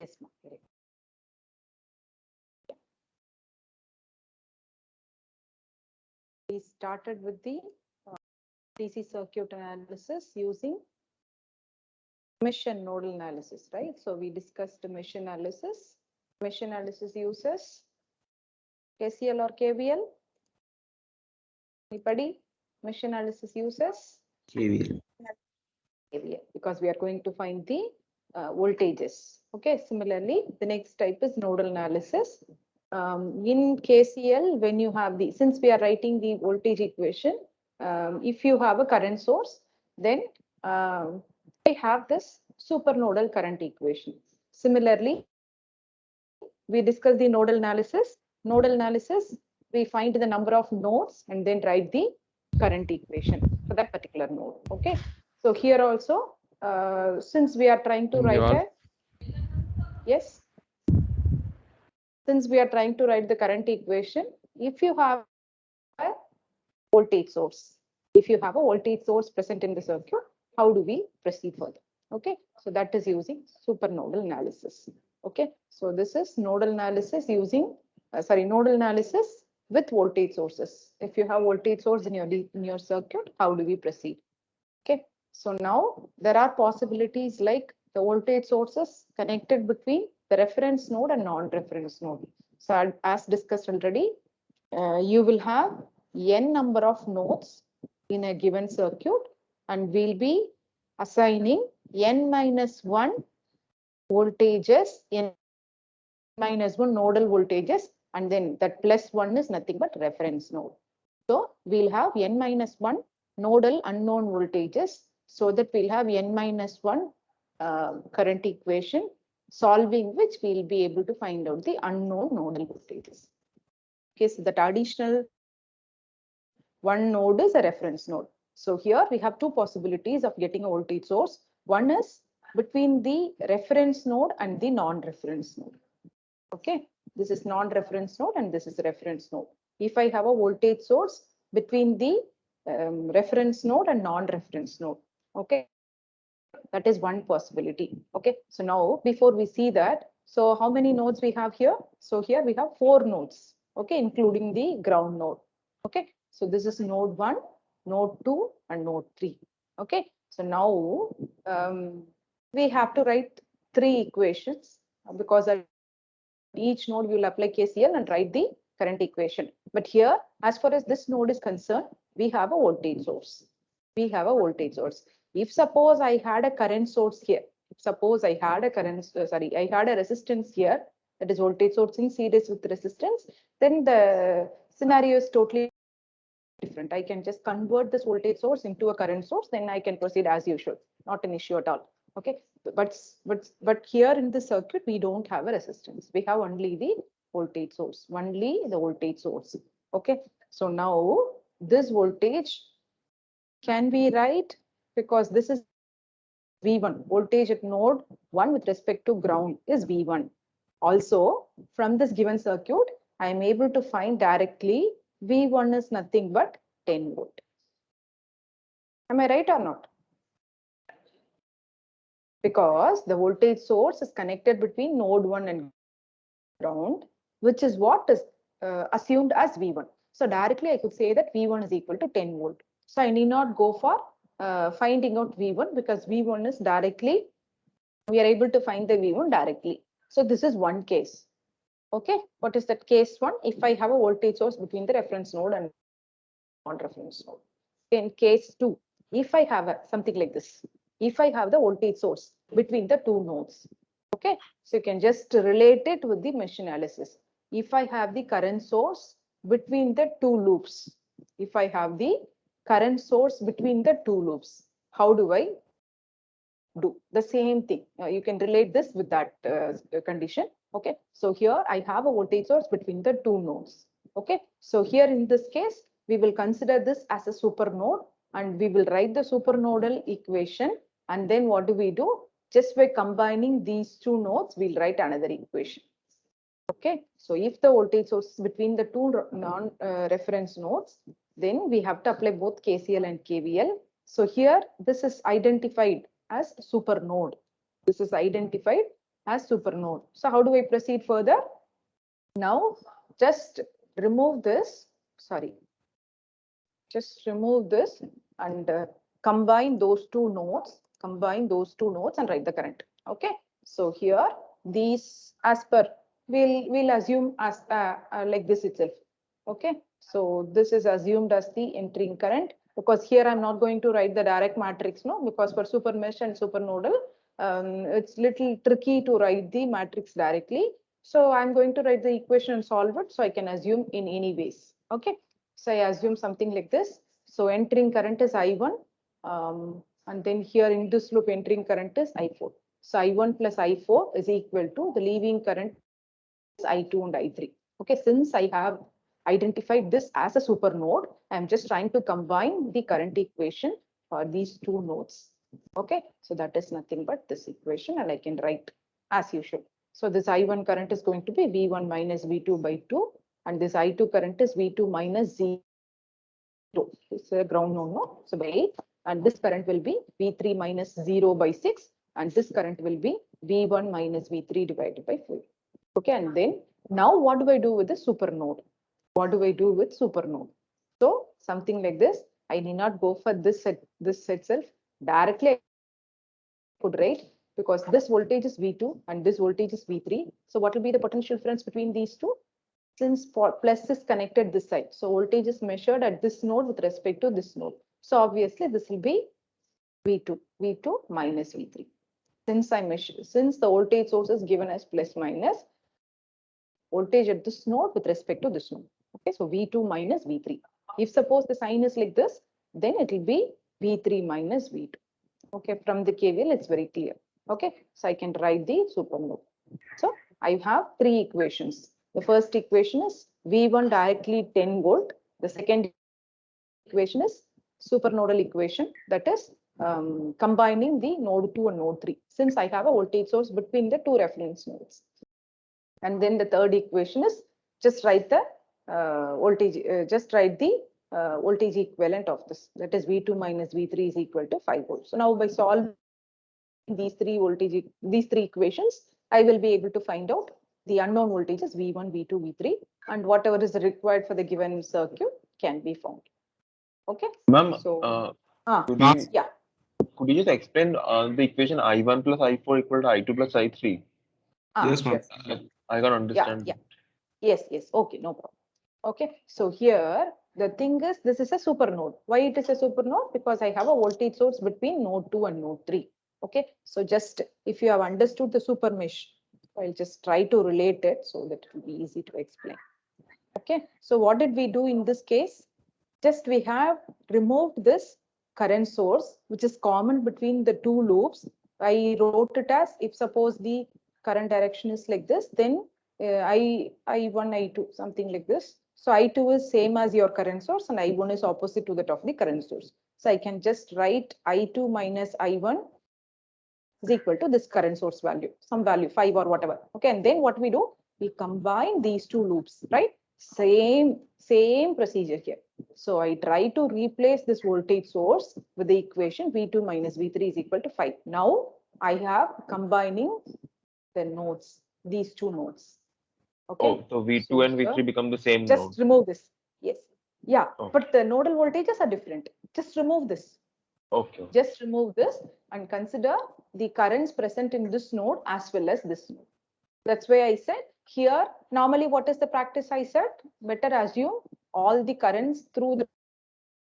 Yes, ma'am. Correct. We started with the DC circuit analysis using mesh and nodal analysis, right? So we discussed mesh analysis. Mesh analysis uses KCL or KVL. Anybody? Mesh analysis uses KVL. KVL because we are going to find the voltages. Okay. Similarly, the next type is nodal analysis. In KCL, when you have the, since we are writing the voltage equation, if you have a current source, then I have this supernodal current equation. Similarly, we discuss the nodal analysis. Nodal analysis, we find the number of nodes and then write the current equation for that particular node. Okay. So here also, since we are trying to write a, yes, since we are trying to write the current equation, if you have a voltage source, if you have a voltage source present in the circuit, how do we proceed further? Okay, so that is using supernodal analysis. Okay, so this is nodal analysis using, nodal analysis with voltage sources. If you have voltage source in your circuit, how do we proceed? Okay, so now there are possibilities like the voltage sources connected between the reference node and non-reference node. So as discussed already, you will have n number of nodes in a given circuit, and we'll be assigning n minus 1 voltages, n minus 1 nodal voltages, and then that plus 1 is nothing but reference node. So we'll have n minus 1 nodal unknown voltages, so that we'll have n minus 1 current equation, solving which we'll be able to find out the unknown nodal voltages. Okay, so that additional one node is a reference node. So here we have two possibilities of getting a voltage source. One is between the reference node and the non-reference node. Okay, this is non-reference node and this is reference node. If I have a voltage source between the reference node and non-reference node, okay, that is one possibility. Okay, so now before we see that, so how many nodes we have here? So here we have 4 nodes, okay, including the ground node. Okay, so this is node 1, node 2, and node 3. Okay, so now we have to write 3 equations because at each node we will apply KCL and write the current equation. But here, as far as this node is concerned, we have a voltage source. We have a voltage source. If suppose I had a current source here, suppose I had a I had a resistance here, that is voltage source in series with resistance, then the scenario is totally different. I can just convert this voltage source into a current source, then I can proceed as usual, not an issue at all. Okay, but here in the circuit we don't have a resistance. We have only the voltage source, only the voltage source. Okay, so now this voltage can be right because this is V1, voltage at node 1 with respect to ground is V1. Also, from this given circuit, I am able to find directly V1 is nothing but 10 volt. Am I right or not? Because the voltage source is connected between node 1 and ground, which is what is assumed as V1. So directly I could say that V1 is equal to 10 volt. So I need not go for finding out V1 because V1 is directly, we are able to find the V1 directly. So this is one case. Okay, what is that case 1? If I have a voltage source between the reference node and non-reference node. In case 2, if I have something like this, if I have the voltage source between the 2 nodes. Okay, so you can just relate it with the mesh analysis. If I have the current source between the 2 loops, if I have the current source between the 2 loops, how do I do the same thing? You can relate this with that condition. Okay, so here I have a voltage source between the 2 nodes. Okay, so here in this case, we will consider this as a super node and we will write the supernodal equation. And then what do we do? Just by combining these 2 nodes, we'll write another equation. Okay, so if the voltage source is between the 2 non-reference nodes, then we have to apply both KCL and KVL. So here, this is identified as super node. This is identified as supernode. So how do I proceed further? Now just remove this, sorry, just remove this and combine those two nodes, and write the current. Okay, so here these as per we'll assume as like this itself. Okay, so this is assumed as the entering current, because here I'm not going to write the direct matrix, no, because for super mesh and super nodal it's little tricky to write the matrix directly. So I'm going to write the equation and solve it, so I can assume in any ways. Okay, so I assume something like this. So entering current is I1, and then here in this loop entering current is I4. So I1 plus I4 is equal to the leaving current is I2 and I3. Okay, since I have identified this as a super node, I'm just trying to combine the current equation for these two nodes. Okay, so that is nothing but this equation, and I can write as usual. So this I1 current is going to be V1 minus V2 by 2, and this I2 current is V2 minus Z. It's a ground node, no? So by 8, and this current will be V3 minus 0 by 6, and this current will be V1 minus V3 divided by 4. Okay, and then now what do I do with the super node? What do I do with super node? So something like this, I need not go for this set itself. Directly I could write, because this voltage is V2 and this voltage is V3. So what will be the potential difference between these two? Since plus is connected this side, so voltage is measured at this node with respect to this node. So obviously this will be V2 minus V3. Since since the voltage source is given as plus minus, voltage at this node with respect to this node. Okay, so V2 minus V3. If suppose the sign is like this, then it will be V3 minus V2. Okay, from the KVL it's very clear. Okay, so I can write the super node. So I have three equations. The first equation is V1 directly 10 volt. The second equation is supernodal equation, that is combining the node 2 and node 3, since I have a voltage source between the two reference nodes. And then the third equation is just write the voltage equivalent of this, that is V2 minus V3 is equal to 5 volts. So now by solving these three equations, I will be able to find out the unknown voltages V1, V2, V3, and whatever is required for the given circuit can be found. Okay. Ma'am, So, yeah. could you just explain the equation I1 plus I4 equal to I2 plus I3? Yes, ma'am. Sure. I can't understand. Yeah. Yes. Okay, no problem. Okay. So here the thing is, this is a super node. Why it is a super node? Because I have a voltage source between node 2 and node 3. Okay. So just if you have understood the super mesh, I'll just try to relate it so that it will be easy to explain. Okay. So what did we do in this case? Just we have removed this current source, which is common between the two loops. I wrote it as, if suppose the current direction is like this, then I1, I2, something like this. So I2 is same as your current source, and I1 is opposite to that of the current source. So I can just write I2 minus I1 is equal to this current source value, some value 5 or whatever. Okay, and then what we do? We combine these two loops, right? Same procedure here. So I try to replace this voltage source with the equation V2 minus V3 is equal to 5. Now I have combining the nodes, these two nodes. Okay. Oh, so V2 and V3 become the same just node. Remove this. Yes. Yeah, Okay. but the nodal voltages are different. Just remove this. Okay. Just remove this and consider the currents present in this node as well as this node. That's why I said here, normally what is the practice I said? Better assume all the currents through the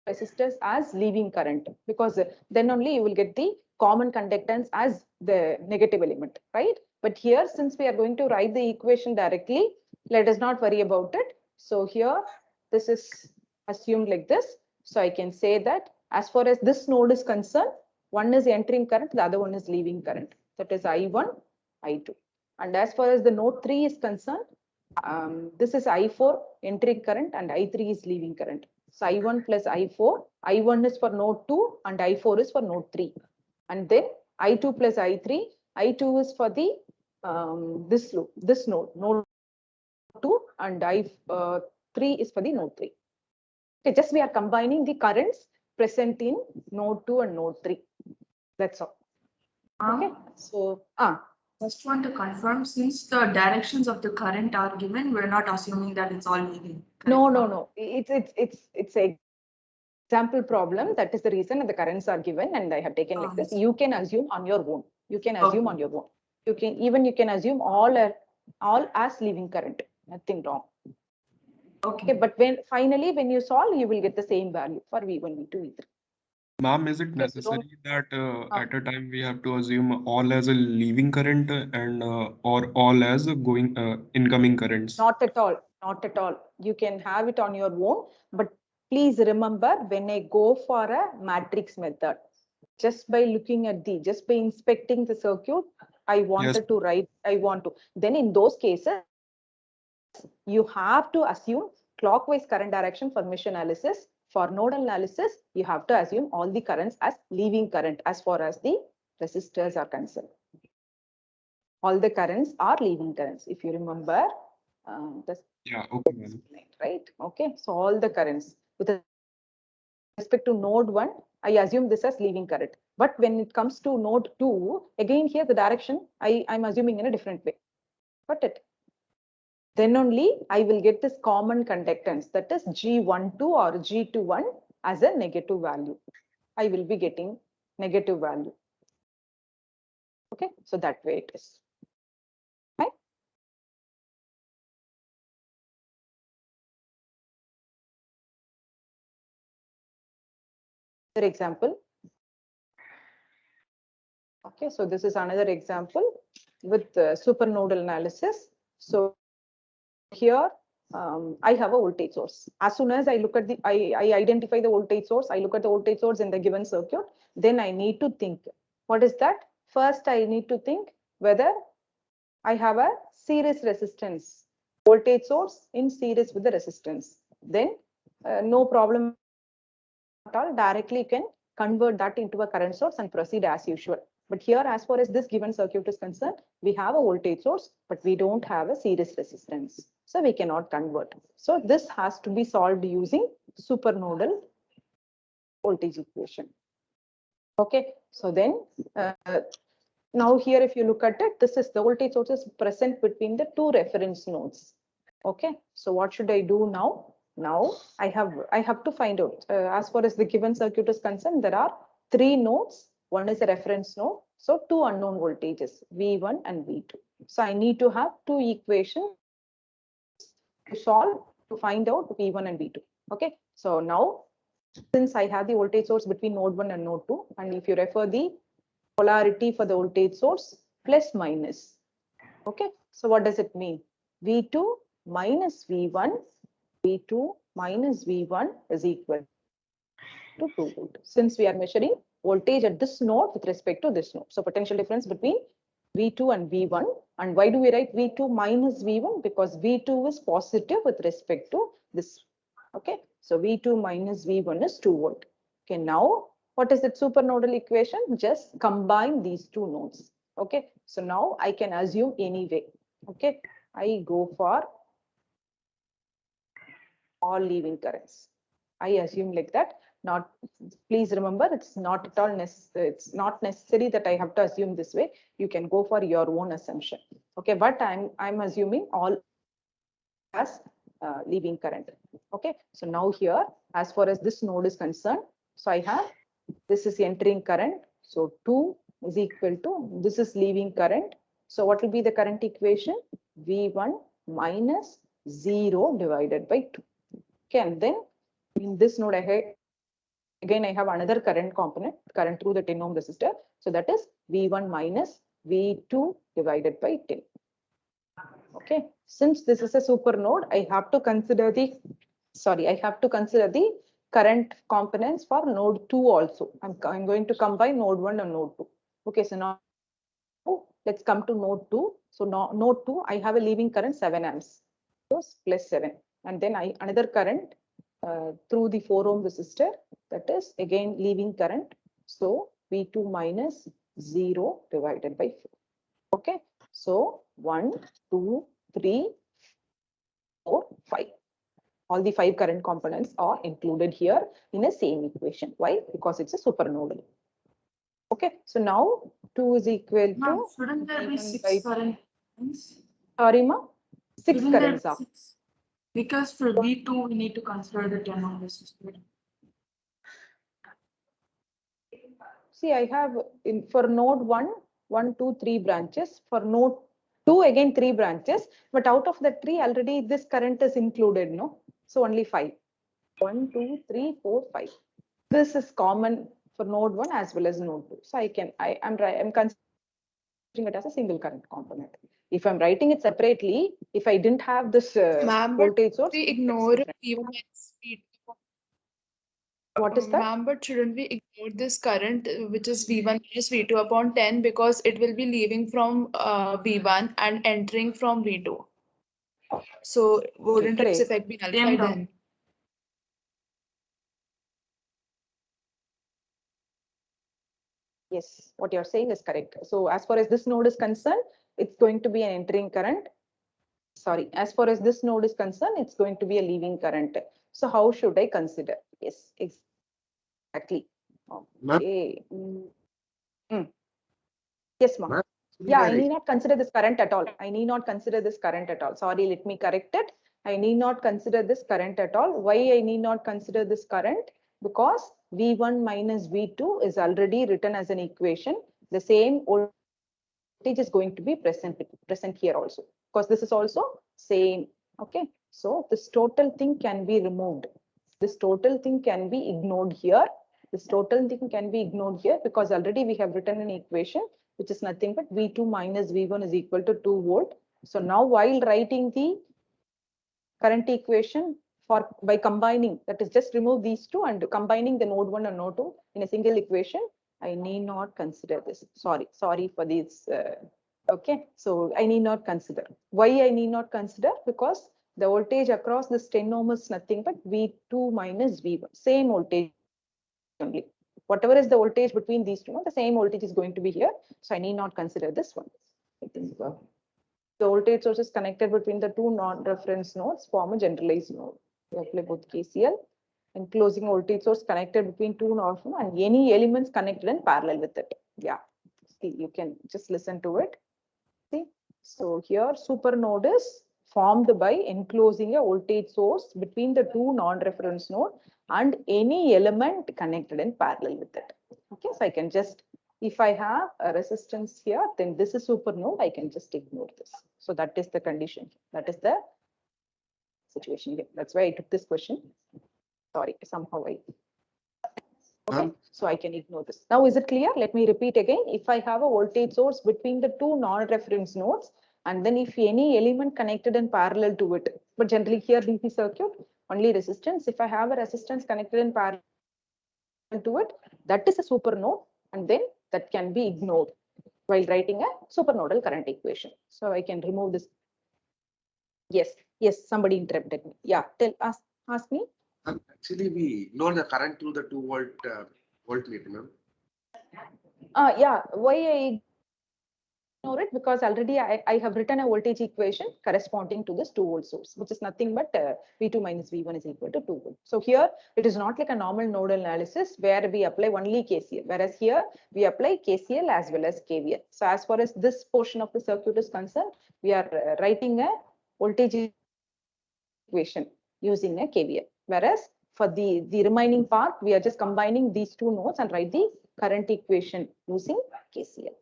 resistors as leaving current, because then only you will get the common conductance as the negative element, right? But here, since we are going to write the equation directly, let us not worry about it. So here, this is assumed like this. So I can say that as far as this node is concerned, one is entering current, the other one is leaving current. That is I1, I2. And as far as the node 3 is concerned, this is I4 entering current and I3 is leaving current. So I1 plus I4, I1 is for node 2 and I4 is for node 3. And then I2 plus I3, I2 is for the this loop, this node 2, and I3 is for the node 3. Okay, just we are combining the currents present in node 2 and node 3. That's all. Okay, so Just want to confirm, since the directions of the current are given, we're not assuming that it's all leading. No, no, no. It's a example problem. That is the reason the currents are given, and I have taken like this. You can assume on your own. You can assume on your own. You can assume all as leaving current. Nothing wrong. Okay, but finally when you solve, you will get the same value for V1, V2, V3. Ma'am, is it Okay, so necessary that uh, at a time we have to assume all as a leaving current and or all as a going incoming currents? not at all, not at all. You can have it on your own, but please remember when I go for a matrix method, just by looking at just by inspecting the circuit, I Yes. wanted to write, then in those cases, you have to assume clockwise current direction for mesh analysis. For nodal analysis, you have to assume all the currents as leaving current as far as the resistors are concerned. All the currents are leaving currents. If you remember, the Yeah, okay, ma'am. right? Okay, so all the currents with respect to node 1, I assume this as leaving current. But when it comes to node 2, again here the direction I'm assuming in a different way. Got it? Then only I will get this common conductance, that is G12 or G21 as a negative value. I will be getting negative value. Okay, so that way it is. Right? Another example. Okay, so this is another example with supernodal analysis. So here I have a voltage source. As soon as I look at I identify the voltage source, I look at the voltage source in the given circuit, then I need to think, what is that? First, I need to think whether I have a series resistance, voltage source in series with the resistance. Then no problem at all, directly you can convert that into a current source and proceed as usual. But here, as far as this given circuit is concerned, we have a voltage source, but we don't have a series resistance. So we cannot convert. So this has to be solved using supernodal voltage equation. Okay, so then now here, if you look at it, this is the voltage source is present between the two reference nodes. Okay, so what should I do now? Now I have to find out, as far as the given circuit is concerned, there are three nodes. One is a reference node. So two unknown voltages, V1 and V2. So I need to have two equations to solve to find out V1 and V2. Okay, so now since I have the voltage source between node 1 and node 2, and if you refer the polarity for the voltage source plus minus. Okay, so what does it mean? V2 minus V1, V2 minus V1 is equal to 2 volt. Since we are measuring voltage at this node with respect to this node. So potential difference between V2 and V1. And why do we write V2 minus V1? Because V2 is positive with respect to this. Okay, so V2 minus V1 is 2 volt. Okay, now what is that supernodal equation? Just combine these two nodes. Okay, so now I can assume anyway. Okay, I go for all leaving currents. I assume like that. Not, please remember, it's not at all necessary. It's not necessary that I have to assume this way. You can go for your own assumption. Okay, but I'm assuming all as leaving current. Okay, so now here, as far as this node is concerned, so I have this is entering current. So 2 is equal to this is leaving current. So what will be the current equation? V1 minus 0 divided by 2. Okay, and then in this node, again I have another current component, current through the 10 ohm resistor. So that is V1 minus V2 divided by 10. Okay, since this is a super node, I have to consider the current components for node 2 also. I'm going to combine node 1 and node 2. Okay, so now let's come to node 2. So now node 2, I have a leaving current 7 amps. So plus 7. And then another current through the 4 ohm resistor, that is again leaving current. So V2 minus 0 divided by 4. Okay, so 1, 2, 3, 4, 5. All the 5 current components are included here in a same equation. Why? Because it's a supernodal. Okay, so now 2 is equal Ma'am, to shouldn't there be V1 six by, current lines? sorry ma, 6 Shouldn't there currents be are. six? Because for V2, we need to consider the 10 ohm resistor. See, I have for node 1, 1, 2, 3 branches. For node 2, again 3 branches. But out of the 3, already this current is included, no? So only 5. 1, 2, 3, 4, 5. This is common for node 1 as well as node 2. So I'm considering it as a single current component. If I'm writing it separately, if I didn't have this Ma'am, but voltage source, we that's ignore different. V1 minus V2. What is that? Ma'am, but shouldn't we ignore this current, which is V1 minus V2 upon 10, because it will be leaving from V1 and entering from V2. So wouldn't its correct. effect be Same nullified down. then? Yes, what you're saying is correct. So as far as this node is concerned, it's going to be an entering current. Sorry, as far as this node is concerned, it's going to be a leaving current. So how should I consider? Yes, exactly. Okay. Yes, ma'am. Ma'am, Yeah, I need not consider this current at all. I need not consider this current at all. Sorry, let me correct it. I need not consider this current at all. Why I need not consider this current? Because V1 minus V2 is already written as an equation. The same voltage is going to be present here also. Because this is also same. Okay. So this total thing can be removed. This total thing can be ignored here. This total thing can be ignored here because already we have written an equation which is nothing but V2 minus V1 is equal to 2 volt. So now while writing the current equation for by combining, that is just remove these two and combining the node 1 and node 2 in a single equation, I need not consider this. Sorry for this. Okay, so I need not consider. Why I need not consider? Because the voltage across this 10 ohm is nothing but V2 minus V1, same voltage only. Whatever is the voltage between these two, the same voltage is going to be here. So I need not consider this one. I think the voltage sources connected between the two non-reference nodes form a generalized node. We apply both KCL and closing voltage source connected between two nodes and any elements connected in parallel with it. Yeah, see, you can just listen to it. See, so here super node is formed by enclosing a voltage source between the two non-reference node and any element connected in parallel with it. Okay, so I can just, if I have a resistance here, then this is super node, I can just ignore this. So that is the condition. That is the situation here. That's why I took this question. Sorry, somehow I. Okay, so I can ignore this. Now, is it clear? Let me repeat again. If I have a voltage source between the two non-reference nodes, and then if any element connected in parallel to it, but generally here DC circuit, only resistance. If I have a resistance connected in parallel to it, that is a super node, and then that can be ignored while writing a supernodal current equation. So I can remove this. Yes, somebody interrupted me. Yeah, ask me. Actually, we ignore the current through the 2 volt voltmeter, ma'am. Yeah, why I ignore it? Because already I have written a voltage equation corresponding to this 2 volt source, which is nothing but V2 minus V1 is equal to 2 volt. So here it is not like a normal nodal analysis where we apply only KCL, whereas here we apply KCL as well as KVL. So as far as this portion of the circuit is concerned, we are writing a voltage equation using a KVL, whereas for the remaining part, we are just combining these two nodes and write the current equation using KCL.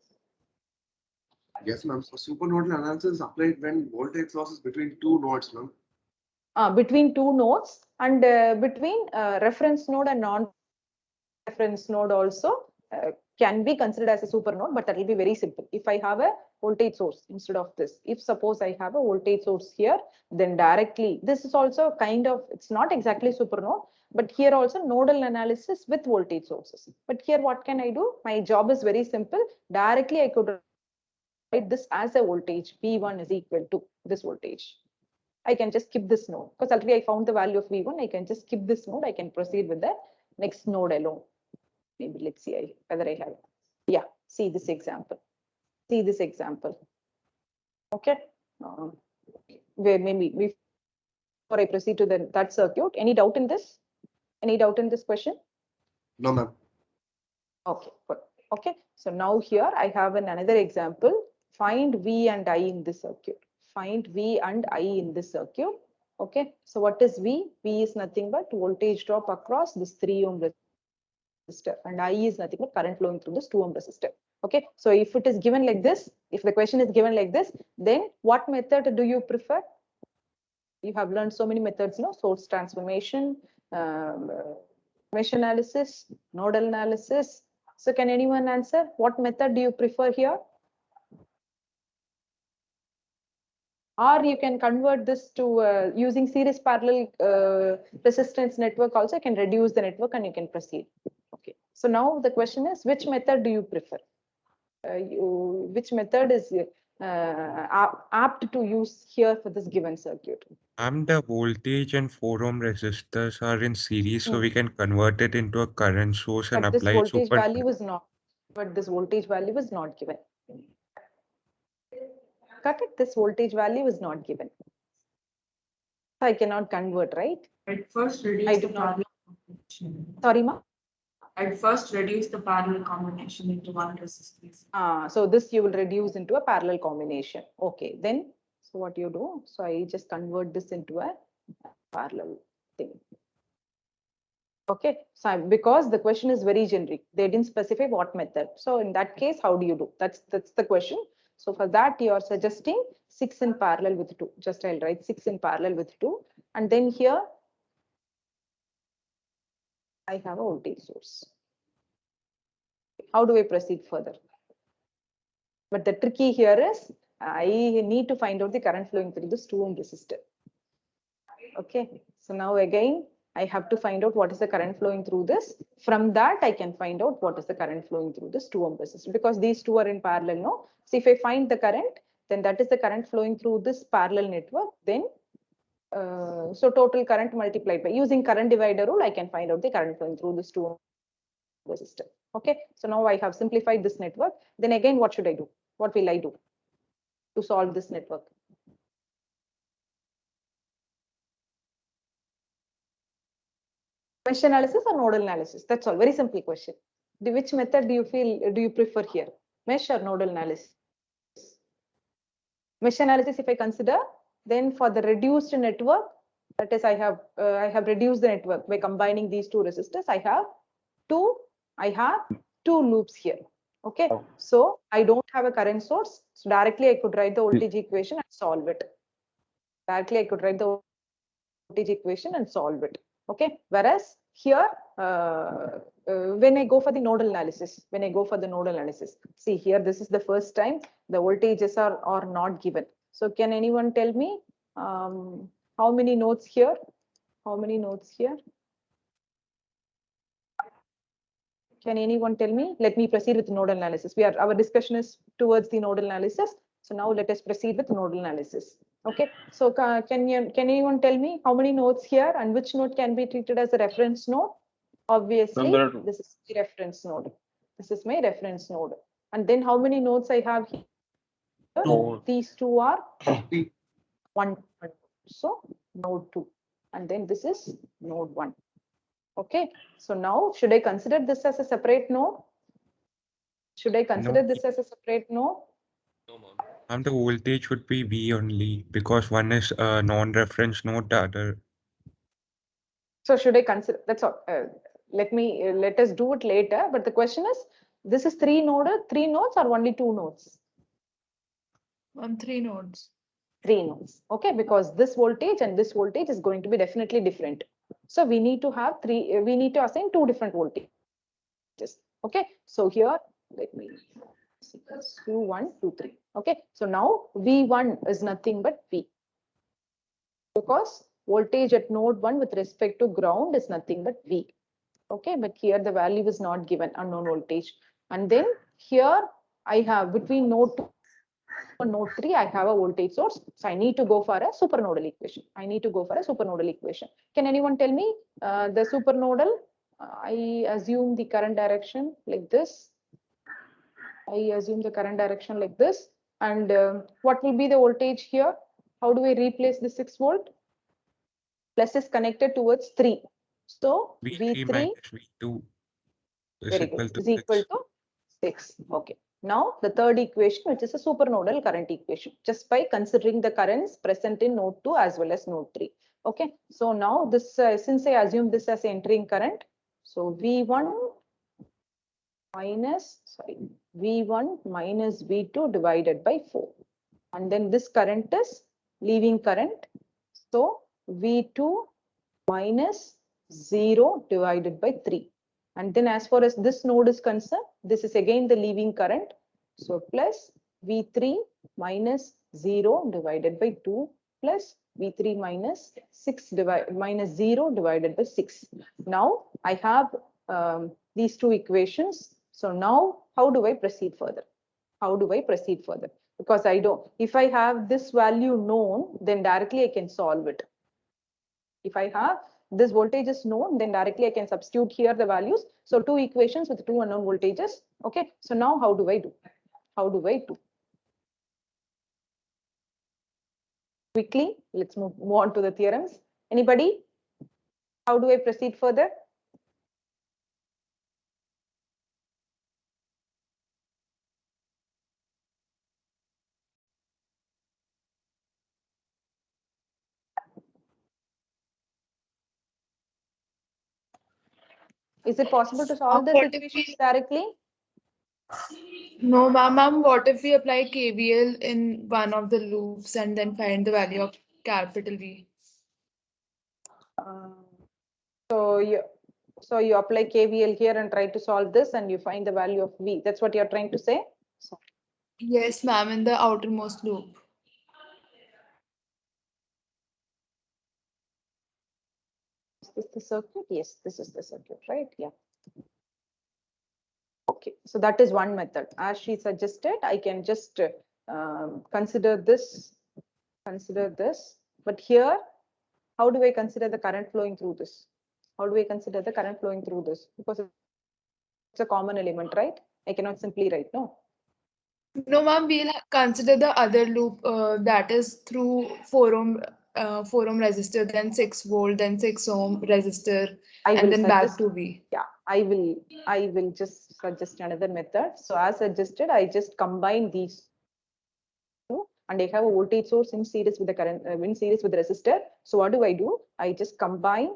Yes, ma'am. So supernodal analysis is applied when voltage source is between two nodes, ma'am. Between two nodes and between reference node and non-reference node also can be considered as a super node, but that will be very simple. If I have a voltage source instead of this, if suppose I have a voltage source here, then directly, this is also kind of, it's not exactly super node, but here also nodal analysis with voltage sources. But here what can I do? My job is very simple. Directly I could write this as a voltage. V1 is equal to this voltage. I can just skip this node because already I found the value of V1. I can just skip this node. I can proceed with the next node alone. Maybe let's see whether I have. Yeah, see this example. See this example. Okay. Where maybe before I proceed to that circuit, any doubt in this? Any doubt in this question? No, ma'am. Okay, good. Okay, so now here I have another example. Find V and I in this circuit. Find V and I in this circuit. Okay, so what is V? V is nothing but voltage drop across this 3 ohm resistor, and I is nothing but current flowing through this 2 ohm resistor. Okay, so if it is given like this, if the question is given like this, then what method do you prefer? You have learned so many methods, no? Source transformation, mesh analysis, nodal analysis. So can anyone answer? What method do you prefer here? Or you can convert this to using series parallel resistance network also, you can reduce the network and you can proceed. Okay. So now the question is, which method do you prefer? Which method is apt to use here for this given circuit? The voltage and 4 ohm resistors are in series, so Hmm. we can convert it into a current source and But this apply voltage super. value is not. But this voltage value is not given. Got it? This voltage value is not given. So I cannot convert, right? At first, reduce I the do not. parallel combination. Sorry, ma. At first, reduce the parallel combination into one resistance. So this you will reduce into a parallel combination. Okay, then so what you do? So I just convert this into a parallel thing. Okay, so because the question is very generic, they didn't specify what method. So in that case, how do you do? That's the question. So for that, you are suggesting 6 in parallel with 2. Just I'll write 6 in parallel with 2, and then here I have a voltage source. How do I proceed further? But the tricky here is I need to find out the current flowing through this 2 ohm resistor. Okay, so now again I have to find out what is the current flowing through this. From that I can find out what is the current flowing through this 2 ohm resistor, because these two are in parallel. No, so if I find the current, then that is the current flowing through this parallel network. Then so total current multiplied by, using current divider rule, I can find out the current flowing through this 2 ohm resistor. Okay, so now I have simplified this network. Then again, what should I do? What will I do to solve this network? Mesh analysis or nodal analysis? That's all. Very simple question. Which method do you prefer here? Mesh or nodal analysis? Mesh analysis, if I consider, then for the reduced network, that is, I have reduced the network by combining these two resistors. I have two loops here. Okay, so I don't have a current source. So directly I could write the voltage equation and solve it. Directly I could write the voltage equation and solve it. Okay, whereas here when I go for the nodal analysis, see here, this is the first time the voltages are not given. So can anyone tell me how many nodes here? How many nodes here? Can anyone tell me? Let me proceed with nodal analysis. Our discussion is towards the nodal analysis. So now let us proceed with nodal analysis. Okay, so can anyone tell me how many nodes here and which node can be treated as a reference node? Obviously, this is the reference node. This is my reference node. And then how many nodes I have here? These two are one. So node 2. And then this is node 1. Okay, so now should I consider this as a separate node? Should I consider this as a separate node? The voltage would be V only, because one is a non-reference node, the other. So should I consider, that's all. Let us do it later. But the question is, this is three nodes or only 2 nodes? 3 nodes. 3 nodes. Okay, because this voltage and this voltage is going to be definitely different. So we need to have we need to assign 2 different voltages. Okay, so here let me see, 2, 1, 2, 3. Okay, so now V1 is nothing but V, because voltage at node 1 with respect to ground is nothing but V. Okay, but here the value is not given, unknown voltage. And then here I have between node 2 and node 3, I have a voltage source. So I need to go for a supernodal equation. Can anyone tell me the supernodal? I assume the current direction like this. And what will be the voltage here? How do we replace the 6 volt? Plus is connected towards 3. So V3 V3 minus V2 is very equal good, to is equal 6. to 6. Okay. Now the third equation, which is a supernodal current equation, just by considering the currents present in node 2 as well as node 3. Okay. So now this, since I assume this as entering current, so V1 minus, V1 minus V2 divided by 4. And then this current is leaving current. So V2 minus 0 divided by 3. And then as far as this node is concerned, this is again the leaving current. So plus V3 minus 0 divided by 2 plus V3 minus 0 divided by 6. Now I have these two equations. So now how do I proceed further? How do I proceed further? Because I don't, if I have this value known, then directly I can solve it. If I have this voltage is known, then directly I can substitute here the values. So two equations with two unknown voltages. Okay. So now how do I do? How do I do? Quickly, let's move on to the theorems. Anybody? How do I proceed further? Is it possible to solve this What if equation we, directly? no, ma'am, what if we apply KVL in one of the loops and then find the value of capital V? So you apply KVL here and try to solve this and you find the value of V. That's what you're trying to say? Yes, ma'am, in the outermost loop. Is this the circuit? Yes, this is the circuit, right? Yeah. Okay, so that is one method. As she suggested, I can just consider this. But here, how do I consider the current flowing through this? How do I consider the current flowing through this? Because it's a common element, right? I cannot simply write, no. No, ma'am, we'll consider the other loop that is through 4 ohm resistor, then 6 volt, then 6 ohm resistor, and then back to V. Yeah, I will just suggest another method. So as suggested, I just combine these two and I have a voltage source in series with the current, in series with the resistor. So what do? I just combine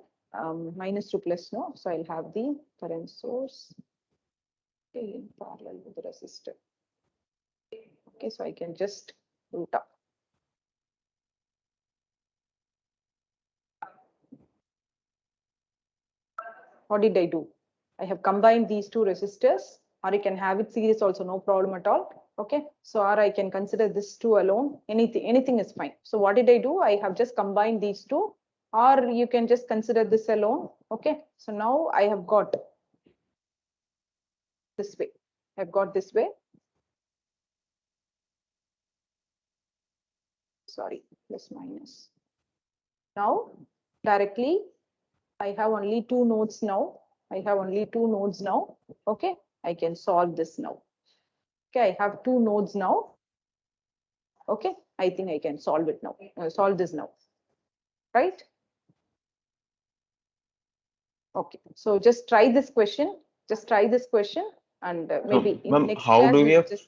minus to plus, no. So I'll have the current source in parallel with the resistor. Okay, so I can just root up. What did I do? I have combined these two resistors, or I can have it series also, no problem at all. Okay, so or I can consider this two alone, anything is fine. So what did I do? I have just combined these two, or you can just consider this alone. Okay, so now I have got this way. I've got this way. Sorry, plus minus. Now directly I have only two nodes now. Okay, I can solve this now. Okay, I have two nodes now. Okay, I think I can solve it now. Solve this now, right? Okay, so just try this question. And maybe in Ma'am, next how class do we we have just.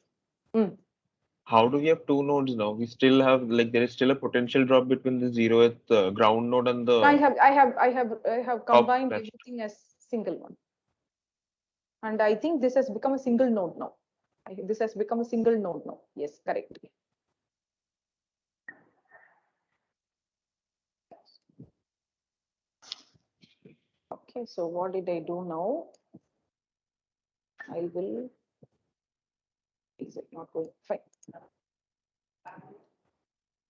how do we have two nodes now? We still have, like, there is still a potential drop between the zeroth ground node and the I have top combined branch. everything as single one, and I think this has become a single node now. This has become a single node now. Yes, correct. Okay, so what did I do now? I will. Is it not going? Fine.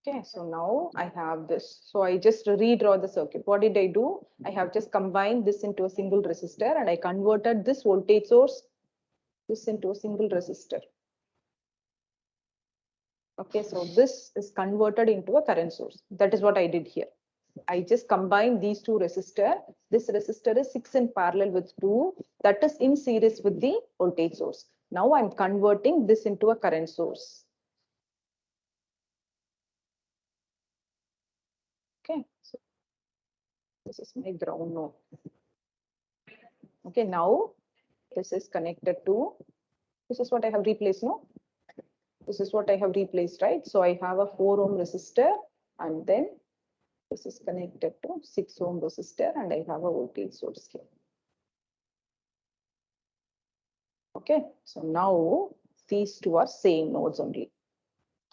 Okay, so now I have this. So I just redraw the circuit. What did I do? I have just combined this into a single resistor and I converted this voltage source, this into a single resistor. Okay, so this is converted into a current source. That is what I did here. I just combined these two resistors. This resistor is 6 in parallel with 2. That is in series with the voltage source. Now I'm converting this into a current source. Okay, so this is my ground node. Okay, now this is connected to This is what I have replaced, no? This is what I have replaced, right? So I have a 4 ohm resistor, and then this is connected to 6 ohm resistor, and I have a voltage source here. Okay, so now these two are same nodes only.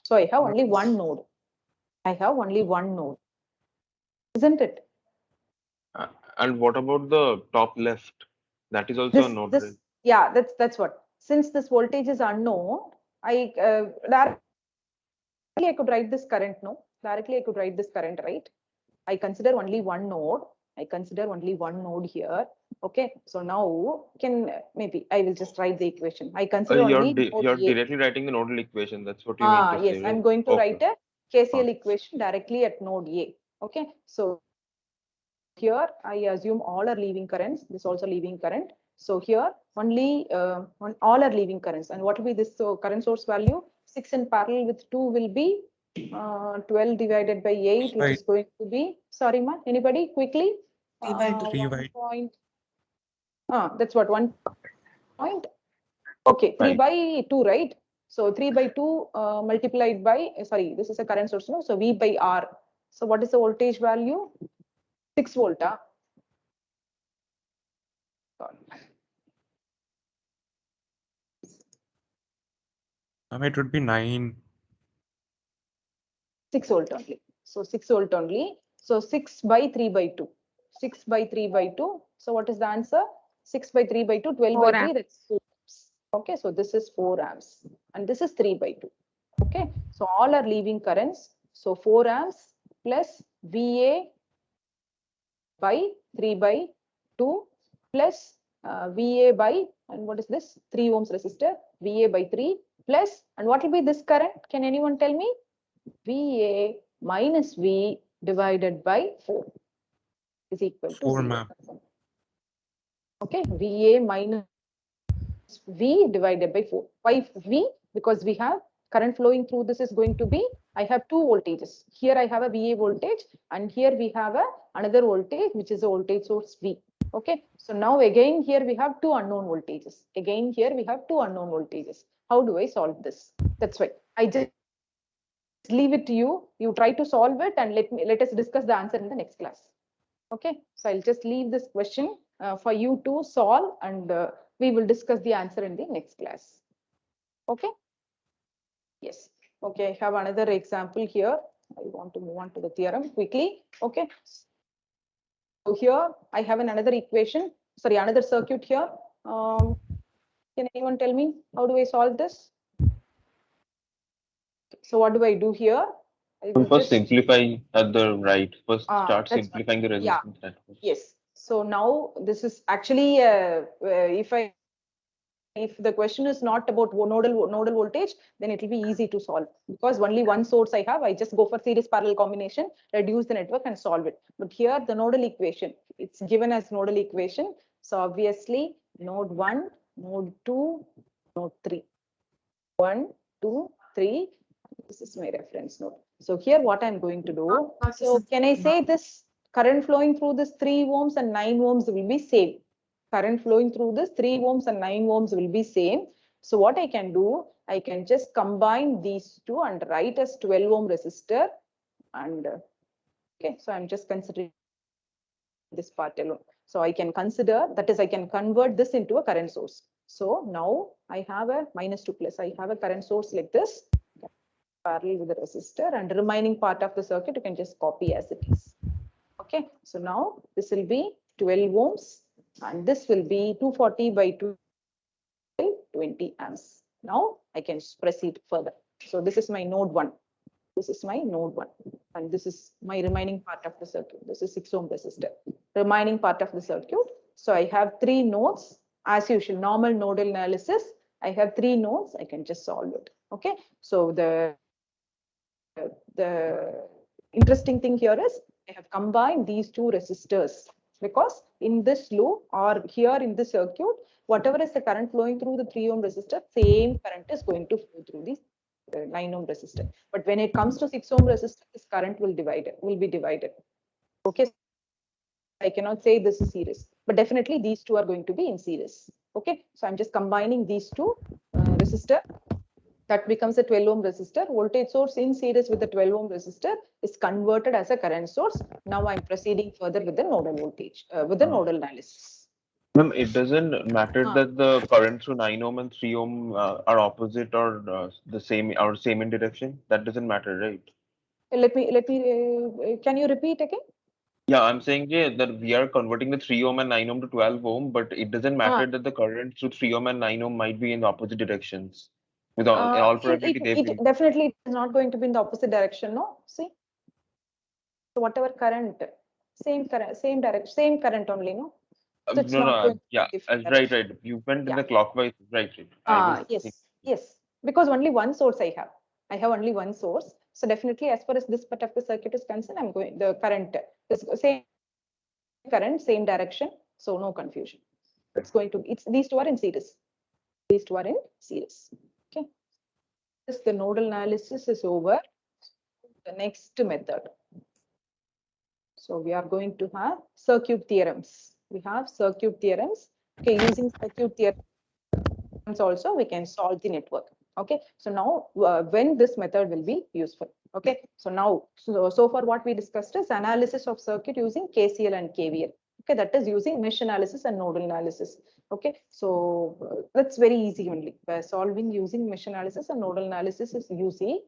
So I have only one node. I have only one node, isn't it? And what about the top left? That is also a node. Right? Yeah, that's what. Since this voltage is unknown, directly I could write this current, no? Directly I could write this current, right? I consider only one node. I consider only one node here. Okay, so now maybe I will just write the equation. I consider only node You're A. directly writing the nodal equation. That's what you mean to Yes, say, I'm right? going to write Okay. a KCL equation directly at node A. Okay, so here I assume all are leaving currents. This also leaving current. So here only all are leaving currents. And what will be this current source value? 6 in parallel with 2 will be 12 divided by 8, which is going to be, sorry, ma, anybody quickly? 3 by 2. 3 1 by point. That's what, 1 point. Okay, 3 by 2, right? So 3 by 2 multiplied by, sorry, this is a current source, no? So V by R. So what is the voltage value? 6 volt. it would be 9. 6 volt only. So 6 volt only. So 6 by 3 by 2. 6 by 3 by 2. So what is the answer? 6 by 3 by 2, 12 by 3, that's 4 amps. Okay, so this is 4 amps. And this is 3 by 2. Okay, so all are leaving currents. So 4 amps plus VA by 3 by 2 plus VA by, and what is this? 3 ohms resistor, VA by 3 plus, and what will be this current? Can anyone tell me? VA minus V divided by 4 is equal to 4, 0. ma'am. Okay, VA minus V divided by 4. Why V? Because we have current flowing through this is going to be, I have two voltages. Here I have a VA voltage, and here we have another voltage, which is a voltage source V. Okay, so now again here we have two unknown voltages. Again here we have two unknown voltages. How do I solve this? That's why I just leave it to you. You try to solve it, and let us discuss the answer in the next class. Okay, so I'll just leave this question for you to solve, and we will discuss the answer in the next class. Okay. Yes. Okay, I have another example here. I want to move on to the theorem quickly. Okay. So here I have another equation. Sorry, another circuit here. Can anyone tell me how do I solve this? So what do I do here? I will First just simplify at the right. First start that's simplifying the yeah. resistance. That first. Yes. So now this is actually if the question is not about nodal voltage, then it will be easy to solve, because only one source I have. I just go for series parallel combination, reduce the network and solve it. But here the nodal equation, it's given as nodal equation. So obviously node 1, node 2, node 3. 1, 2, 3. This is my reference node. So here what I'm going to do. So can I say this current flowing through this 3 ohms and 9 ohms will be same? Current flowing through this 3 ohms and 9 ohms will be same. So what I can do, I can just combine these two and write as 12 ohm resistor. And okay, so I'm just considering this part alone. So I can consider, that is, I can convert this into a current source. So now I have a -2 plus. I have a current source like this, parallel with the resistor, and the remaining part of the circuit you can just copy as it is. Okay, so now this will be 12 ohms, and this will be 240 by 20 amps. Now I can proceed further. So this is my node 1. This is my node 1, and this is my remaining part of the circuit. This is 6 ohm resistor, remaining part of the circuit. So I have 3 nodes as usual, normal nodal analysis. I have 3 nodes. I can just solve it. Okay, so the interesting thing here is I have combined these two resistors, because in this loop or here in this circuit, whatever is the current flowing through the 3 ohm resistor, same current is going to flow through this 9 ohm resistor. But when it comes to 6 ohm resistor, this current will be divided. Okay, I cannot say this is series, but definitely these two are going to be in series. Okay, so I'm just combining these two resistor. That becomes a 12 ohm resistor. Voltage source in series with the 12 ohm resistor is converted as a current source. Now I'm proceeding further with the nodal voltage, with the nodal analysis. Ma'am, it doesn't matter that the current through 9 ohm and 3 ohm are opposite or the same or same in direction. That doesn't matter, right? Let me, can you repeat again? Yeah, I'm saying that we are converting the 3 ohm and 9 ohm to 12 ohm, but it doesn't matter that the current through 3 ohm and 9 ohm might be in the opposite directions. With all probability, they will. It definitely is not going to be in the opposite direction, no? See? So whatever current, same direction, same current only, no? So it's not going to be different right. direction. You went in Yeah. the clockwise, right. I was thinking. Yes. Because only one source I have. I have only one source. So definitely, as far as this part of the circuit is concerned, I'm going the current is same current, same direction. So no confusion. It's going to these two are in series. These two are in series. Okay. This the nodal analysis is over. The next method. So we are going to have circuit theorems. We have circuit theorems. Okay, using circuit theorems also we can solve the network. Okay, so now when this method will be useful. Okay, so now so far what we discussed is analysis of circuit using KCL and KVL. Okay, that is using mesh analysis and nodal analysis. Okay, so that's very easy only. By solving using mesh analysis and nodal analysis is easy,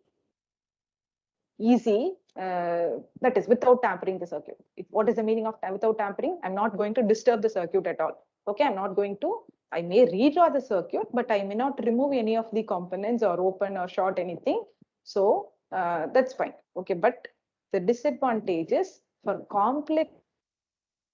that is without tampering the circuit. What is the meaning of without tampering? I'm not going to disturb the circuit at all. Okay, I'm not going to, I may redraw the circuit, but I may not remove any of the components or open or short anything. So that's fine. Okay, but the disadvantage is for complex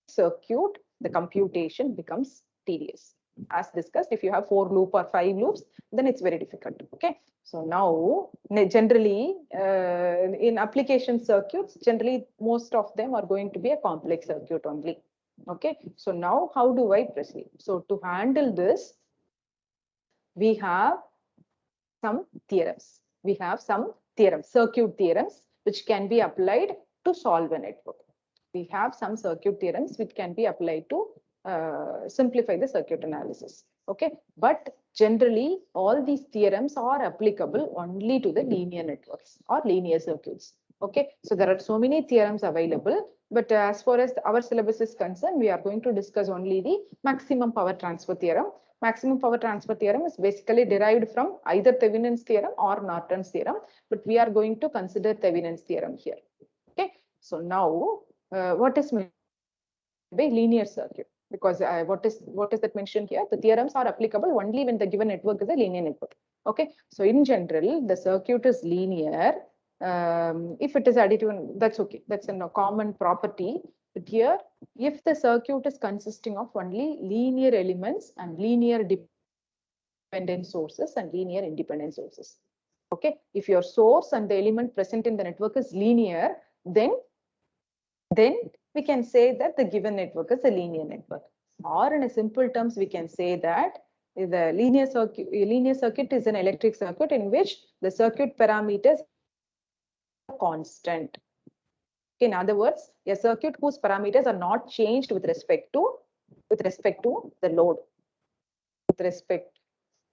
circuit, the computation becomes tedious. As discussed, if you have 4 loop or 5 loops, then it's very difficult. Okay, so now generally in application circuits, generally most of them are going to be a complex circuit only. Okay, so now how do I proceed? So to handle this, we have some theorems. We have some theorems, circuit theorems, which can be applied to solve a network. We have some circuit theorems which can be applied to simplify the circuit analysis. Okay, but generally all these theorems are applicable only to the linear networks or linear circuits. Okay, so there are so many theorems available, but as far as our syllabus is concerned, we are going to discuss only the maximum power transfer theorem. Maximum power transfer theorem is basically derived from either Thevenins theorem or Norton's theorem, but we are going to consider Thevenins theorem here. Okay, so now what is meant by linear circuit? Because what is that mentioned here? The theorems are applicable only when the given network is a linear network. Okay, so in general, the circuit is linear. If it is additive, that's okay. That's a common property. But here, if the circuit is consisting of only linear elements and linear dependent sources and linear independent sources. Okay, if your source and the element present in the network is linear, then we can say that the given network is a linear network. Or in a simple terms, we can say that the linear circuit is an electric circuit in which the circuit parameters are constant. In other words, a circuit whose parameters are not changed with respect to the load. With respect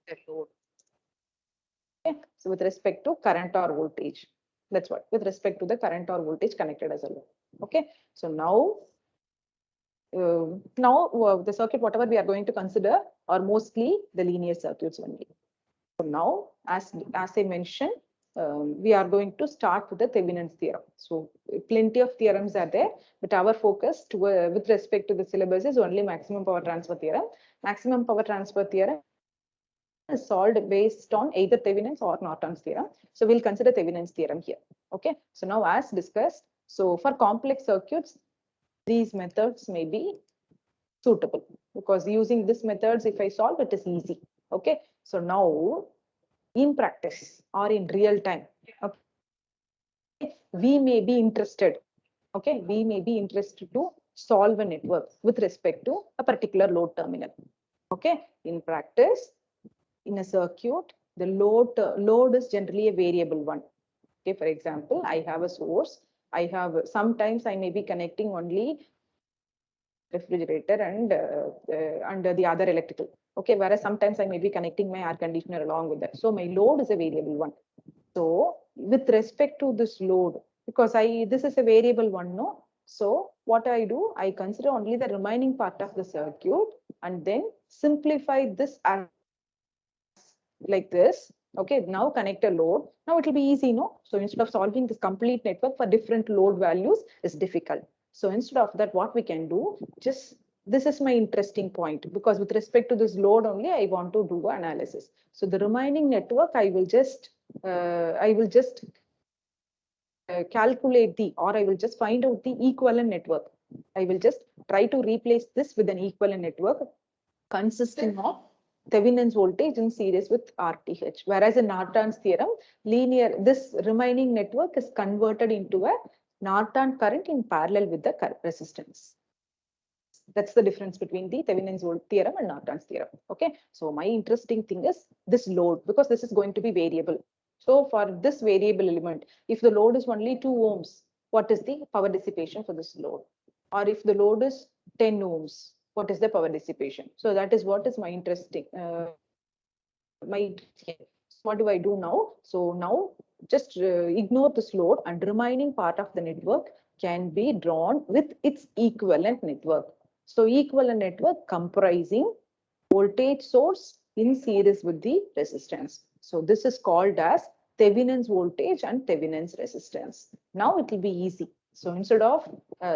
to the load. Okay. So with respect to current or voltage. That's what, with respect to the current or voltage connected as a load. Okay. So now the circuit, whatever we are going to consider, are mostly the linear circuits only. So now, as I mentioned, we are going to start with the Thevenins theorem. So plenty of theorems are there, but our focus with respect to the syllabus is only maximum power transfer theorem. Maximum power transfer theorem is solved based on either Thevenins or Norton's theorem. So we'll consider Thevenins theorem here. Okay. So now, as discussed, so for complex circuits, these methods may be suitable because using these methods, if I solve, it is easy. Okay. So now, in practice or in real time, okay, we may be interested. Okay, we may be interested to solve a network with respect to a particular load terminal. Okay, in practice, in a circuit, the load is generally a variable one. Okay, for example, I have a source. Sometimes I may be connecting only refrigerator and the other electrical. Okay, whereas sometimes I may be connecting my air conditioner along with that. So my load is a variable one. So with respect to this load, because this is a variable one, no? So what I do, I consider only the remaining part of the circuit and then simplify this as like this. Okay, now connect a load. Now it will be easy, no? So instead of solving this complete network for different load values is difficult. So instead of that, what we can do, just this is my interesting point, because with respect to this load only, I want to do analysis. So the remaining network, I will just calculate or I will just find out the equivalent network. I will just try to replace this with an equivalent network consisting of Thevenin's voltage in series with RTH. Whereas in Norton's theorem, this remaining network is converted into a Norton current in parallel with the resistance. That's the difference between the Thevenin's theorem and Norton's theorem. Okay, so my interesting thing is this load, because this is going to be variable. So for this variable element, if the load is only 2 ohms, what is the power dissipation for this load? Or if the load is 10 ohms, what is the power dissipation? So that is what is my interesting. What do I do now? So now just ignore this load and remaining part of the network can be drawn with its equivalent network. So equivalent network comprising voltage source in series with the resistance. So this is called as Thevenin's voltage and Thevenin's resistance. Now it will be easy. So instead of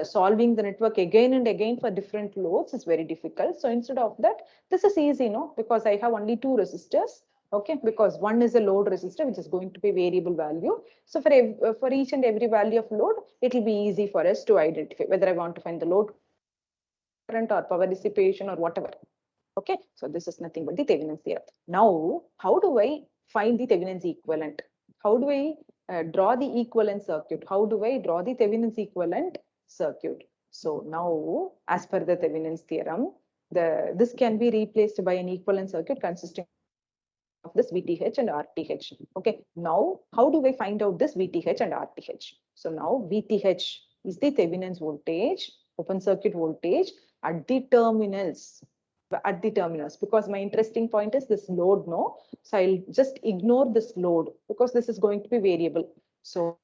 solving the network again and again for different loads, is very difficult. So instead of that, this is easy, no? Because I have only 2 resistors. Okay, because one is a load resistor, which is going to be variable value. So for each and every value of load, it will be easy for us to identify whether I want to find the load current or power dissipation or whatever. Okay, so this is nothing but the Thevenin's theorem. Now, how do I find the Thevenin's equivalent? How do I draw the equivalent circuit? How do I draw the Thevenin's equivalent circuit? So now, as per the Thevenin's theorem, this can be replaced by an equivalent circuit consisting of this VTH and RTH. Okay, now how do I find out this VTH and RTH? So now VTH is the Thevenin's voltage, open circuit voltage at the terminals. Because my interesting point is this load, no? So I'll just ignore this load because this is going to be variable. So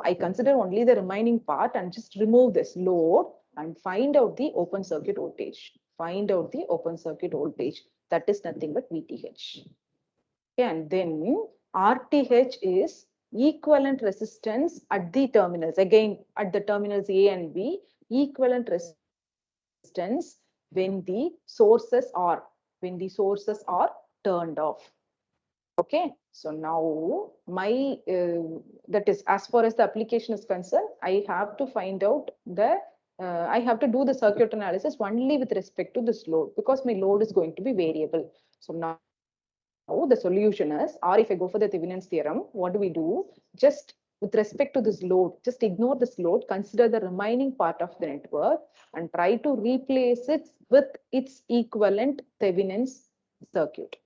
I consider only the remaining part and just remove this load and find out the open circuit voltage. Find out the open circuit voltage. That is nothing but VTH. Okay, and then RTH is equivalent resistance at the terminals. Again, at the terminals A and B, equivalent resistance when the sources are turned off. Okay, so now my that is, as far as the application is concerned, I have to find out I have to do the circuit analysis only with respect to this load, because my load is going to be variable. So now the solution is, or if I go for the Thevenin's theorem, what do we do? Just with respect to this load, just ignore this load, consider the remaining part of the network and try to replace it with its equivalent Thevenin's circuit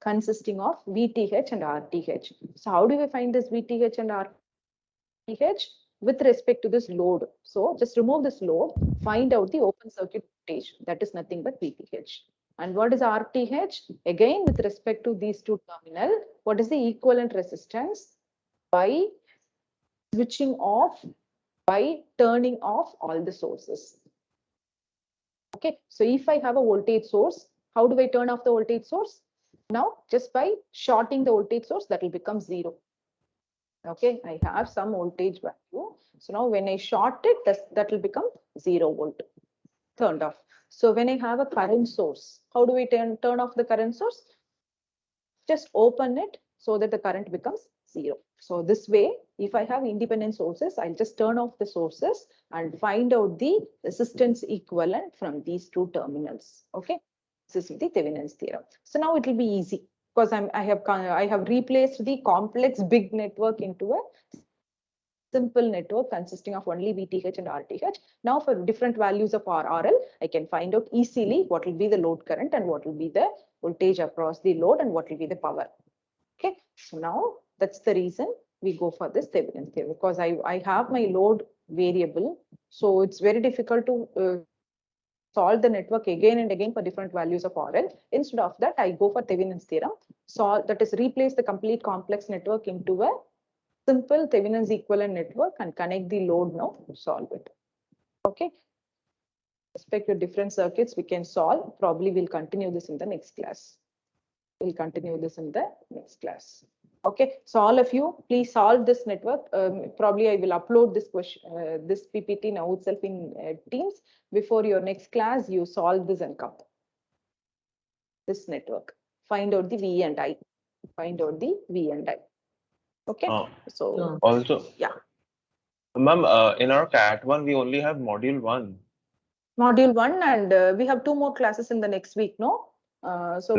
consisting of VTH and RTH. So how do we find this VTH and RTH? With respect to this load. So just remove this load, find out the open circuit voltage. That is nothing but VTH. And what is RTH? Again, with respect to these two terminals, what is the equivalent resistance? By switching off, by turning off all the sources. Okay, so if I have a voltage source, how do I turn off the voltage source? Now, just by shorting the voltage source, that will become 0. Okay, I have some voltage value. So now when I short it, that will become 0 volt, turned off. So when I have a current source, how do we turn off the current source? Just open it so that the current becomes 0. So this way, if I have independent sources, I'll just turn off the sources and find out the resistance equivalent from these two terminals. Okay, this is the Thevenin's theorem. So now it will be easy because I have replaced the complex big network into a simple network consisting of only VTH and RTH. Now for different values of RL, I can find out easily what will be the load current and what will be the voltage across the load and what will be the power. Okay, so now that's the reason we go for this Thevenin's theorem, because I have my load variable. So it's very difficult to solve the network again and again for different values of RL. Instead of that, I go for Thevenins theorem. Solve, that is, replace the complete complex network into a simple Thevenins equivalent network and connect the load now, solve it. Okay. Respect your different circuits we can solve. Probably we'll continue this in the next class. We'll continue this in the next class. Okay, so all of you, please solve this network. Probably I will upload this question, this PPT now itself in Teams. Before your next class, you solve this and come. This network. Find out the V and I. Find out the V and I. Okay. So also, yeah. Ma'am, in our CAT 1, we only have module 1. Module 1, and we have 2 more classes in the next week, no? So